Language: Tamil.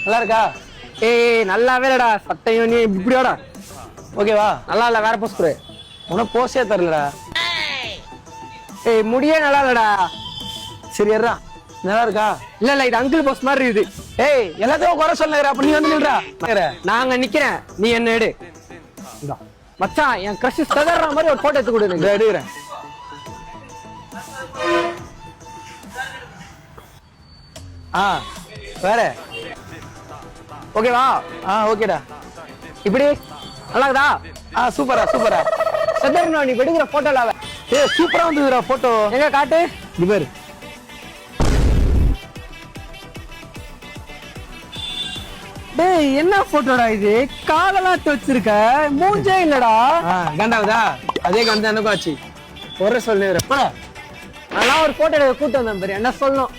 நல்லா இருக்கா? ஏய் நல்லாவே இல்லடா சட்டையும் நீ இப்படியோடா. ஓகேவா? நல்லா இல்ல, வேற போஸ்ட் கொடு. உனக்கு போஸே தரலடா. ஏய் முடியே நல்லா இல்லடா. சரி ஏறா. நல்லா இருக்கா? இல்ல இது அங்கிள் போஸ்ட் மாதிரி இருக்குது. ஏய் எல்லாத்தையும் குறை சொல்லுற, அப்ப நீ வந்து நில்றா. நாங்க நிக்கிறேன், நீ என்ன எடு. மச்சான் என் கிரஷ் சதற மாதிரி ஒரு போட்டோ எடுத்து கொடு. இதை எடுக்கிறேன். வேற ஓகேவா? ஓகேடா. இப்படி நல்லா இருக்குதா? சூப்பரா சூப்பரா. சதறணும் நீ எடுக்கிற போட்டோல. சூப்பரா வந்துதுடா போட்டோ. எங்க காட்டு. இது பாரு. டேய் என்ன போட்டோடா இது? காலெல்லாம் வச்சிருக்க, மூஞ்சே இல்லடா. கண்டாவதா? அதே கண்டா எனக்கும் ஆச்சு. ஒரு சொல்லுற நல்லா ஒரு போட்டோ எடுக்க கூட்டு வந்தேன் பாரு, என்ன சொல்லணும்.